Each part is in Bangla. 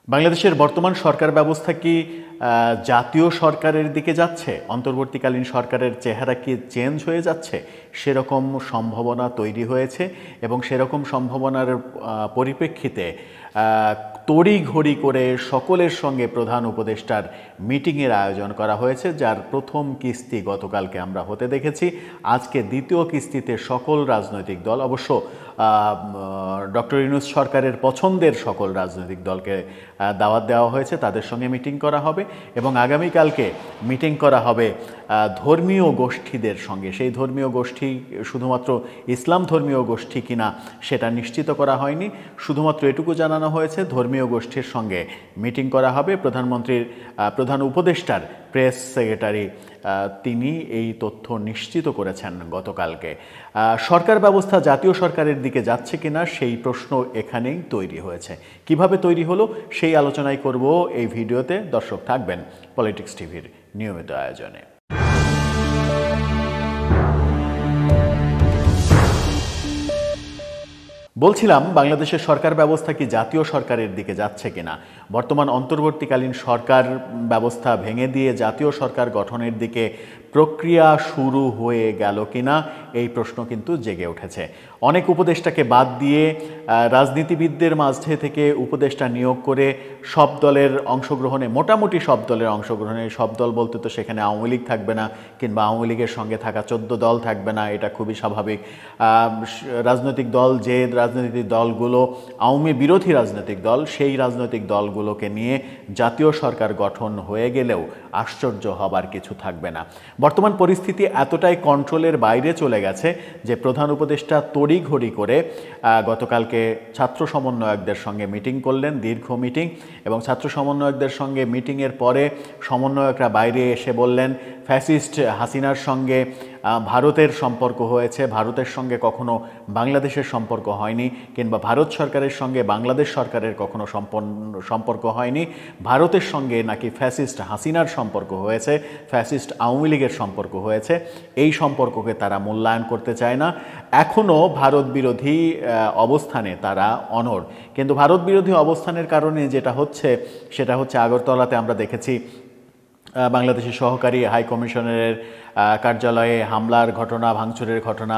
বাংলাদেশের বর্তমান সরকার ব্যবস্থা কি জাতীয় সরকারের দিকে যাচ্ছে? অন্তর্বর্তীকালীন সরকারের চেহারা কি চেঞ্জ হয়ে যাচ্ছে? সেরকম সম্ভাবনা তৈরি হয়েছে এবং সেরকম সম্ভাবনার পরিপ্রেক্ষিতে তড়িঘড়ি করে সকলের সঙ্গে প্রধান উপদেষ্টার মিটিংয়ের আয়োজন করা হয়েছে, যার প্রথম কিস্তি গতকালকে আমরা হতে দেখেছি। আজকে দ্বিতীয় কিস্তিতে সকল রাজনৈতিক দল, অবশ্য ডক্টর ইউনূস সরকারের পছন্দের সকল রাজনৈতিক দলকে দাওয়াত দেওয়া হয়েছে, তাদের সঙ্গে মিটিং করা হবে এবং আগামীকালকে মিটিং করা হবে ধর্মীয় গোষ্ঠীদের সঙ্গে। সেই ধর্মীয় গোষ্ঠী শুধুমাত্র ইসলাম ধর্মীয় গোষ্ঠী কিনা সেটা নিশ্চিত করা হয়নি, শুধুমাত্র এটুকু জানানো হয়েছে ধর্মীয় গোষ্ঠীর সঙ্গে মিটিং করা হবে। প্রধান উপদেষ্টার প্রেস সেক্রেটারি তিনি এই তথ্য নিশ্চিত করেছেন গতকালকে। সরকার ব্যবস্থা জাতীয় সরকারের দিকে যাচ্ছে কিনা সেই প্রশ্ন এখানেই তৈরি হয়েছে। কিভাবে তৈরি হলো সেই আলোচনাই করব এই ভিডিওতে। দর্শক থাকবেন পলিটিক্স টিভির নিয়মিত আয়োজনে। বলছিলাম, বাংলাদেশের সরকার ব্যবস্থা কি জাতীয় সরকারের দিকে যাচ্ছে কিনা। বর্তমান অন্তর্বর্তীকালীন সরকার ব্যবস্থা ভেঙে দিয়ে জাতীয় সরকার গঠনের দিকে প্রক্রিয়া শুরু হয়ে গেল কিনা এই প্রশ্ন কিন্তু জেগে উঠেছে। অনেক উপদেষ্টাকে বাদ দিয়ে রাজনীতিবিদদের মাঝে থেকে উপদেষ্টা নিয়োগ করে সব দলের অংশগ্রহণে, মোটামুটি সব দলের অংশগ্রহণে, সব দল বলতে তো সেখানে আওয়ামী লীগ থাকবে না কিংবা আওয়ামী লীগের সঙ্গে থাকা 14 দল থাকবে না, এটা খুবই স্বাভাবিক। রাজনৈতিক দল, যে রাজনৈতিক দলগুলো আওয়ামী বিরোধী রাজনৈতিক দল, সেই রাজনৈতিক দলগুলোকে নিয়ে জাতীয় সরকার গঠন হয়ে গেলেও আশ্চর্য হবার কিছু থাকবে না। বর্তমান পরিস্থিতি এতটাই কন্ট্রোলের বাইরে চলে গেছে যে প্রধান উপদেষ্টা তড়িঘড়ি করে গতকালকে ছাত্র সমন্বয়কদের সঙ্গে মিটিং করলেন, দীর্ঘ মিটিং, এবং ছাত্র সমন্বয়কদের সঙ্গে মিটিংয়ের পরে সমন্বয়করা বাইরে এসে বললেন ফ্যাসিস্ট হাসিনার সঙ্গে ভারতের সম্পর্ক হয়েছে, ভারতের সঙ্গে কখনো বাংলাদেশের সম্পর্ক হয়নি, কিংবা ভারত সরকারের সঙ্গে বাংলাদেশ সরকারের কখনো সম্পর্ক হয়নি। ভারতের সঙ্গে নাকি ফ্যাসিস্ট হাসিনার সম্পর্ক হয়েছে, ফ্যাসিস্ট আওয়ামী লীগের সম্পর্ক হয়েছে। এই সম্পর্ককে তারা মূল্যায়ন করতে চায় না। এখনও ভারত বিরোধী অবস্থানে তারা অনড়। কিন্তু ভারত বিরোধী অবস্থানের কারণে যেটা হচ্ছে সেটা হচ্ছে, আগরতলাতে আমরা দেখেছি বাংলাদেশের সহকারী হাই কমিশনারের কার্যালয়ে হামলার ঘটনা, ভাঙচুরের ঘটনা,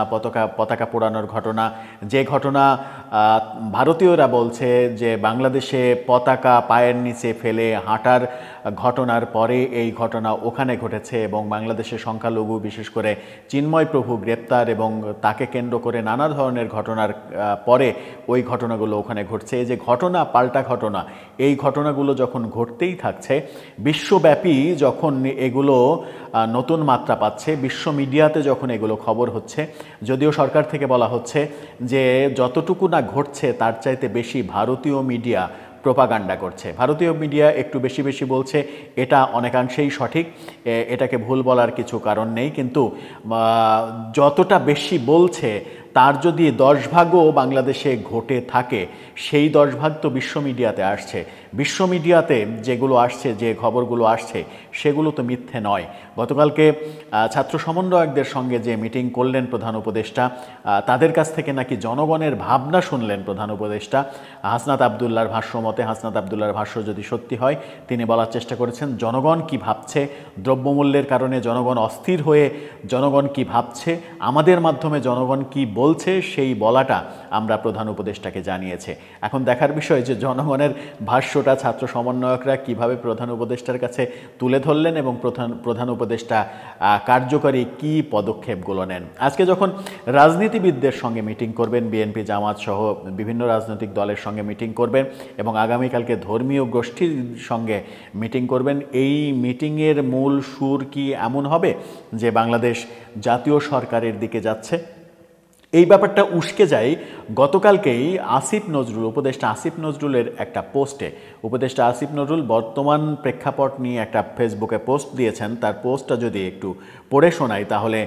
পতাকা পোড়ানোর ঘটনা, যে ঘটনা ভারতীয়রা বলছে যে বাংলাদেশে পতাকা পায়ের নিচে ফেলে হাঁটার ঘটনার পরে এই ঘটনা ওখানে ঘটেছে, এবং বাংলাদেশের সংখ্যালঘু বিশেষ করে চিন্ময় প্রভু গ্রেপ্তার এবং তাকে কেন্দ্র করে নানা ধরনের ঘটনার পরে ওই ঘটনাগুলো ওখানে ঘটছে। এই যে ঘটনা পাল্টা ঘটনা, এই ঘটনাগুলো যখন ঘটতেই থাকছে, বিশ্বব্যাপী যখন এগুলো নতুন মাত্রা পাচ্ছে, বিশ্ব মিডিয়াতে যখন এগুলো খবর হচ্ছে, যদিও সরকার থেকে বলা হচ্ছে যে যতটুকু না ঘটছে তার চাইতে বেশি ভারতীয় মিডিয়া প্রোপাগান্ডা করছে। ভারতীয় মিডিয়া একটু বেশি বেশি বলছে, এটা অনেকাংশেই সঠিক, এটাকে ভুল বলার কিছু কারণ নেই, কিন্তু যতটা বেশি বলছে তার যদি 10 ভাগও বাংলাদেশে ঘটে থাকে, সেই 10 ভাগ তো বিশ্ব মিডিয়াতে আসছে। বিশ্ব মিডিয়াতে যেগুলো আসছে, যে খবরগুলো আসছে, সেগুলো তো মিথ্যে নয়। গতকালকে ছাত্র সমন্বয়কদের সঙ্গে যে মিটিং করলেন প্রধান উপদেষ্টা, তাদের কাছ থেকে নাকি জনগণের ভাবনা শুনলেন প্রধান উপদেষ্টা। হাসনাত আবদুল্লাহর ভাষ্য মতে, হাসনাত আবদুল্লাহর ভাষ্য যদি সত্যি হয়, তিনি বলার চেষ্টা করেছেন জনগণ কি ভাবছে, দ্রব্যমূল্যের কারণে জনগণ অস্থির হয়ে জনগণ কি ভাবছে, আমাদের মাধ্যমে জনগণ কি বলছে, সেই বলাটা আমরা প্রধান উপদেষ্টাকে জানিয়েছে। এখন দেখার বিষয় যে জনগণের ভাষ্যটা ছাত্র সমন্বয়করা কিভাবে প্রধান উপদেষ্টার কাছে তুলে ধরলেন এবং প্রধান উপদেষ্টা কার্যকরী কি পদক্ষেপগুলো নেন। আজকে যখন রাজনীতিবিদদের সঙ্গে মিটিং করবেন, বিএনপি জামাত সহ বিভিন্ন রাজনৈতিক দলের সঙ্গে মিটিং করবেন এবং আগামীকালকে ধর্মীয় গোষ্ঠীর সঙ্গে মিটিং করবেন, এই মিটিংয়ের মূল সুর কি এমন হবে যে বাংলাদেশ জাতীয় সরকারের দিকে যাচ্ছে? এই ব্যাপারটা উস্কে যায় গতকালকেই উপদেষ্টা আসিফ নজরুলের একটা পোস্টে। উপদেষ্টা আসিফ নজরুল বর্তমান প্রেক্ষাপট নিয়ে একটা ফেসবুকে পোস্ট দিয়েছেন। তার পোস্টটা যদি একটু পড়ে শোনাই তাহলে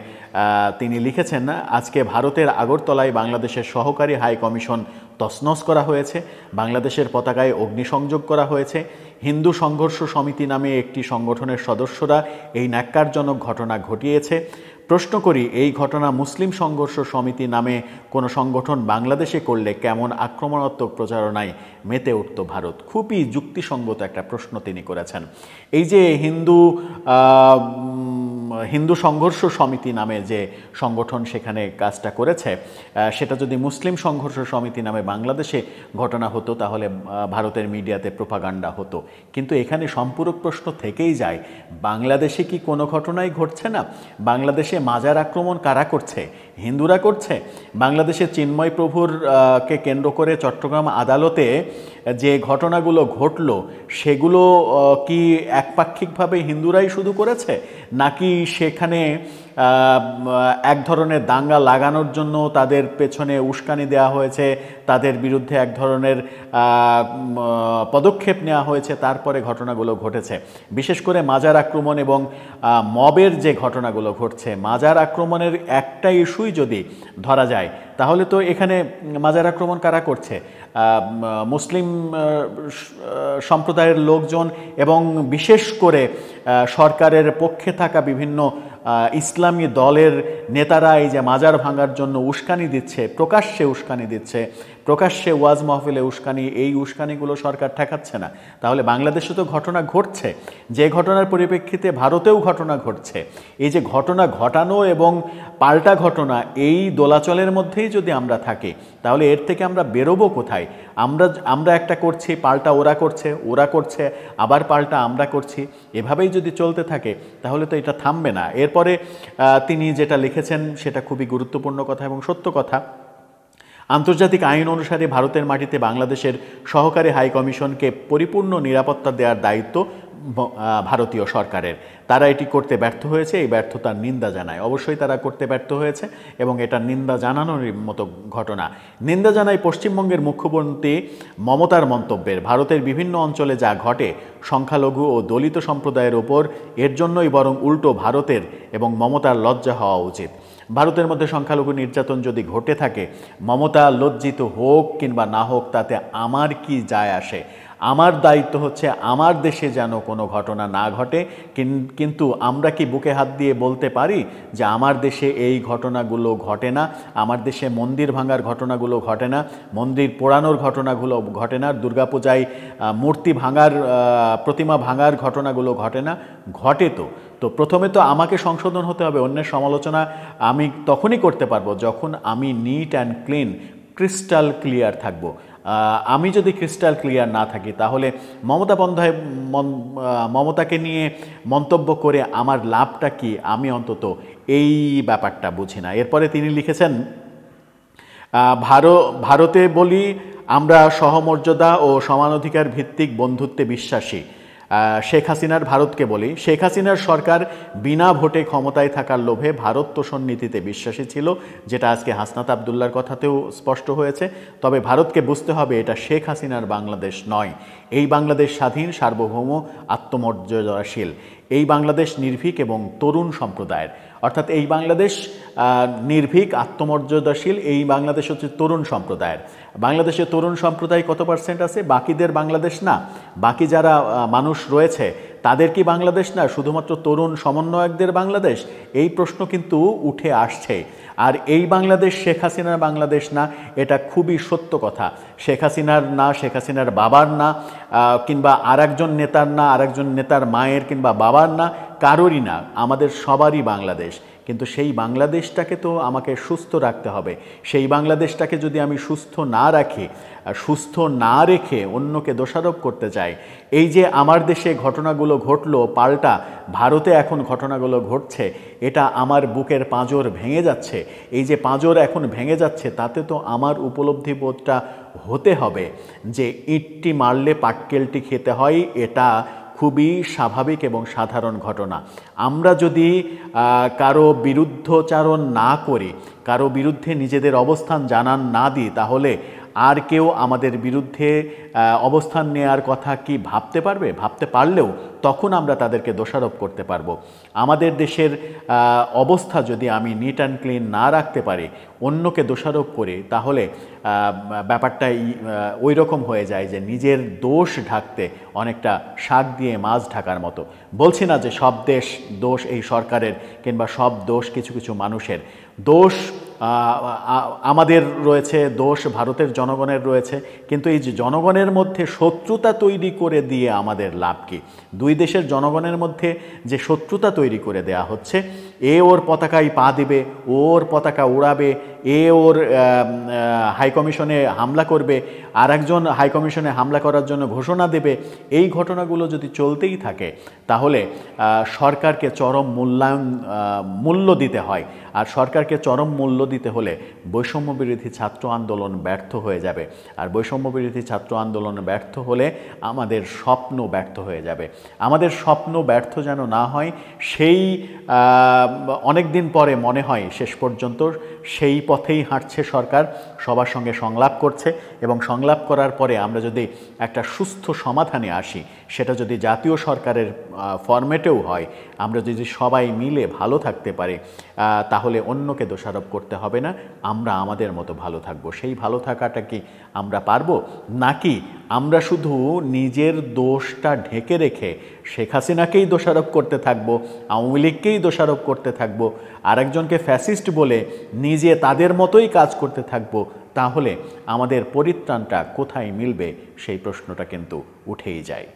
তিনি লিখেছেন, আজকে ভারতের আগরতলায় বাংলাদেশের সহকারী হাই কমিশন তছনছ করা হয়েছে, বাংলাদেশের পতাকায় অগ্নিসংযোগ করা হয়েছে। হিন্দু সংঘর্ষ সমিতি নামে একটি সংগঠনের সদস্যরা এই ন্যাক্কারজনক ঘটনা ঘটিয়েছে। প্রশ্ন করি, এই ঘটনা মুসলিম সংঘর্ষ সমিতি নামে কোনো সংগঠন বাংলাদেশে করলে কেমন আক্রমণাত্মক প্রচারণায় মেতে উঠত ভারত? খুবই যুক্তিসঙ্গত একটা প্রশ্ন তিনি করেছেন। এই যে হিন্দু সংঘর্ষ সমিতি নামে যে সংগঠন সেখানে কাজটা করেছে, সেটা যদি মুসলিম সংঘর্ষ সমিতি নামে বাংলাদেশে ঘটনা হতো তাহলে ভারতের মিডিয়াতে প্রোপাগান্ডা হতো। কিন্তু এখানে সম্পূরক প্রশ্ন থেকেই যায়, বাংলাদেশে কি কোনো ঘটনাই ঘটছে না? বাংলাদেশে মাজার আক্রমণ কারা করছে? হিন্দুরা করছে। বাংলাদেশে চিন্ময় প্রভুর কে কেন্দ্র করে চট্টগ্রাম আদালতে যে ঘটনাগুলো ঘটল সেগুলো কি একপাক্ষিকভাবে হিন্দুরাই শুধু করেছে, নাকি সেখানে এক ধরনের দাঙ্গা লাগানোর জন্য তাদের পেছনে উস্কানি দেওয়া হয়েছে, তাদের বিরুদ্ধে এক ধরনের পদক্ষেপ নেওয়া হয়েছে, তারপরে ঘটনাগুলো ঘটেছে? বিশেষ করে মাজার আক্রমণ এবং মবের যে ঘটনাগুলো ঘটছে, মাজার আক্রমণের একটা ইস্যুই যদি ধরা যায় তাহলে তো এখানে মাজার আক্রমণ কারা করছে? মুসলিম সম্প্রদায়ের লোকজন এবং বিশেষ করে সরকারের পক্ষে থাকা বিভিন্ন ইসলামী দলের নেতারা এই যে মাজার ভাঙার জন্য উস্কানি দিচ্ছে, প্রকাশ্যে উস্কানি দিচ্ছে, প্রকাশ্যে ওয়াজ মাহফিলে উস্কানি, এই উস্কানিগুলো সরকার ঠেকাচ্ছে না। তাহলে বাংলাদেশে তো ঘটনা ঘটছে, যে ঘটনার পরিপ্রেক্ষিতে ভারতেও ঘটনা ঘটছে। এই যে ঘটনা ঘটানো এবং পাল্টা ঘটনা, এই দোলাচলের মধ্যেই যদি আমরা থাকি তাহলে এর থেকে আমরা বেরোবো কোথায়? আমরা একটা করছি, পাল্টা ওরা করছে, ওরা করছে, আবার পাল্টা আমরা করছি। এভাবেই যদি চলতে থাকে তাহলে তো এটা থামবে না। এরপরে তিনি যেটা লিখেছেন সেটা খুবই গুরুত্বপূর্ণ কথা এবং সত্য কথা। আন্তর্জাতিক আইন অনুসারে ভারতের মাটিতে বাংলাদেশের সহকারী হাই কমিশনকে পরিপূর্ণ নিরাপত্তা দেওয়ার দায়িত্ব ভারতীয় সরকারের। তারা এটি করতে ব্যর্থ হয়েছে, এই ব্যর্থতার নিন্দা জানায়। অবশ্যই তারা করতে ব্যর্থ হয়েছে এবং এটা নিন্দা জানানোর মতো ঘটনা। নিন্দা জানায় পশ্চিমবঙ্গের মুখ্যমন্ত্রী মমতার মন্তব্যের। ভারতের বিভিন্ন অঞ্চলে যা ঘটে সংখ্যালঘু ও দলিত সম্প্রদায়ের ওপর, এর জন্যই বরং উল্টো ভারতের এবং মমতার লজ্জা হওয়া উচিত। ভারতের মধ্যে সংখ্যালঘু নির্যাতন যদি ঘটে থাকে, মমতা লজ্জিত হোক কিংবা না হোক তাতে আমার কি যায় আসে? আমার দায়িত্ব হচ্ছে আমার দেশে যেন কোনো ঘটনা না ঘটে। কিন্তু আমরা কি বুকে হাত দিয়ে বলতে পারি যে আমার দেশে এই ঘটনাগুলো ঘটে না? আমার দেশে মন্দির ভাঙার ঘটনাগুলো ঘটে না, মন্দির পোড়ানোর ঘটনাগুলো ঘটে না, দুর্গাপূজায় মূর্তি ভাঙার, প্রতিমা ভাঙার ঘটনাগুলো ঘটে না? ঘটে তো প্রথমে তো আমাকে সংশোধন হতে হবে। অন্যের সমালোচনা আমি তখনই করতে পারবো যখন আমি neat and clean, crystal clear থাকবো। আমি যদি ক্রিস্টাল ক্লিয়ার না থাকি তাহলে মমতাকে নিয়ে মন্তব্য করে আমার লাভটা কি? আমি অন্তত এই ব্যাপারটা বুঝি না। এরপরে তিনি লিখেছেন, ভারতে বলি আমরা সহমর্যাদা ও সমানাধিকার ভিত্তিক বন্ধুত্বে বিশ্বাসী। শেখ হাসিনার ভারতকে বলি, শেখ হাসিনার সরকার বিনা ভোটে ক্ষমতায় থাকার লোভে ভারত তোষণ নীতিতে বিশ্বাসী ছিল, যেটা আজকে হাসনাত আবদুল্লার কথাতেও স্পষ্ট হয়েছে। তবে ভারতকে বুঝতে হবে এটা শেখ হাসিনার বাংলাদেশ নয়। এই বাংলাদেশ স্বাধীন, সার্বভৌম, আত্মমর্যাদাশীল। এই বাংলাদেশ নির্ভীক এবং তরুণ সম্প্রদায়ের। অর্থাৎ এই বাংলাদেশ নির্ভীক, আত্মমর্যাদাশীল, এই বাংলাদেশ হচ্ছে তরুণ সম্প্রদায়ের। বাংলাদেশের তরুণ সম্প্রদায় কত পার্সেন্ট আছে? বাকিদের বাংলাদেশ না? বাকি যারা মানুষ রয়েছে তাদের কি বাংলাদেশ না? শুধুমাত্র তরুণ সমন্বয়কদের বাংলাদেশ? এই প্রশ্ন কিন্তু উঠে আসছে। আর এই বাংলাদেশ শেখ হাসিনার বাংলাদেশ না, এটা খুবই সত্য কথা। শেখ হাসিনার না, শেখ হাসিনার বাবার না, কিংবা আরেকজন নেতার না, আরেকজন নেতার মায়ের কিংবা বাবার না, কারোরই না, আমাদের সবারই বাংলাদেশ। কিন্তু সেই বাংলাদেশটাকে তো আমাকে সুস্থ রাখতে হবে। সেই বাংলাদেশটাকে যদি আমি সুস্থ না রাখি, সুস্থ না রেখে অন্যকে দোষারোপ করতে চাই, এই যে আমার দেশে ঘটনাগুলো ঘটলো, পাল্টা ভারতে এখন ঘটনাগুলো ঘটছে, এটা আমার বুকের পাঁজর ভেঙে যাচ্ছে। এই যে পাঁজর এখন ভেঙে যাচ্ছে তাতে তো আমার উপলব্ধি বোধটা হতে হবে যে ইটটি মারলে পাটকেলটি খেতে হয়, এটা খুবই স্বাভাবিক এবং সাধারণ ঘটনা। আমরা যদি কারো বিরুদ্ধচারণ না করি, কারো বিরুদ্ধে নিজেদের অবস্থান জানান না দিই, তাহলে আর কেউ আমাদের বিরুদ্ধে অবস্থান নেওয়ার কথা কি ভাবতে পারবে? ভাবতে পারলেও তখন আমরা তাদেরকে দোষারোপ করতে পারবো। আমাদের দেশের অবস্থা যদি আমি নিট অ্যান্ড ক্লিন না রাখতে পারি, অন্যকে দোষারোপ করে, তাহলে ব্যাপারটাই ওই রকম হয়ে যায় যে নিজের দোষ ঢাকতে অনেকটা শাক দিয়ে মাছ ঢাকার মতো। বলছি না যে সব দোষ এই সরকারের কিংবা সব দোষ কিছু কিছু মানুষের। দোষ আমাদের রয়েছে, দোষ ভারতের জনগণের রয়েছে, কিন্তু এই যে জনগণের মধ্যে শত্রুতা তৈরি করে দিয়ে আমাদের লাভ কি? দুই দেশের জনগণের মধ্যে যে শত্রুতা তৈরি করে দেয়া হচ্ছে, এ ওর পতাকায় পা দিবে, ওর পতাকা উড়াবে, এ ওর হাইকমিশনে হামলা করবে, আর একজন হাইকমিশনে হামলা করার জন্য ঘোষণা দেবে, এই ঘটনাগুলো যদি চলতেই থাকে তাহলে সরকারকে চরম মূল্য দিতে হয়। আর সরকারকে চরম মূল্য দিতে হলে বৈষম্য বিরোধী ছাত্র আন্দোলন ব্যর্থ হয়ে যাবে। আর বৈষম্য বিরোধী ছাত্র আন্দোলন ব্যর্থ হলে আমাদের স্বপ্ন ব্যর্থ হয়ে যাবে। আমাদের স্বপ্ন ব্যর্থ যেন না হয়, সেই অনেক দিন পরে মনে হয় শেষ পর্যন্ত সেই পথেই হাঁটছে সরকার, সবার সঙ্গে সংলাপ করছে, এবং সংলাপ করার পরে আমরা যদি একটা সুস্থ সমাধানে আসি, সেটা যদি জাতীয় সরকারের ফরম্যাটেও হয়, আমরা যদি সবাই মিলে ভালো থাকতে পারি, তাহলে অন্যকে দোষারোপ করতে হবে না, আমরা আমাদের মতো ভালো থাকবো। সেই ভালো থাকাটা কি আমরা পারবো? নাকি আমরা শুধু নিজের দোষটা ঢেকে রেখে শেখ হাসিনাকেই দোষারোপ করতে থাকবো, আওয়ামী লীগকেই দোষারোপ করতে থাকবো, আরেকজনকে ফ্যাসিস্ট বলে নিজে তাদের মতোই কাজ করতে থাকবো? তাহলে আমাদের পরিত্রাণটা কোথায় মিলবে, সেই প্রশ্নটা কিন্তু উঠেই যায়।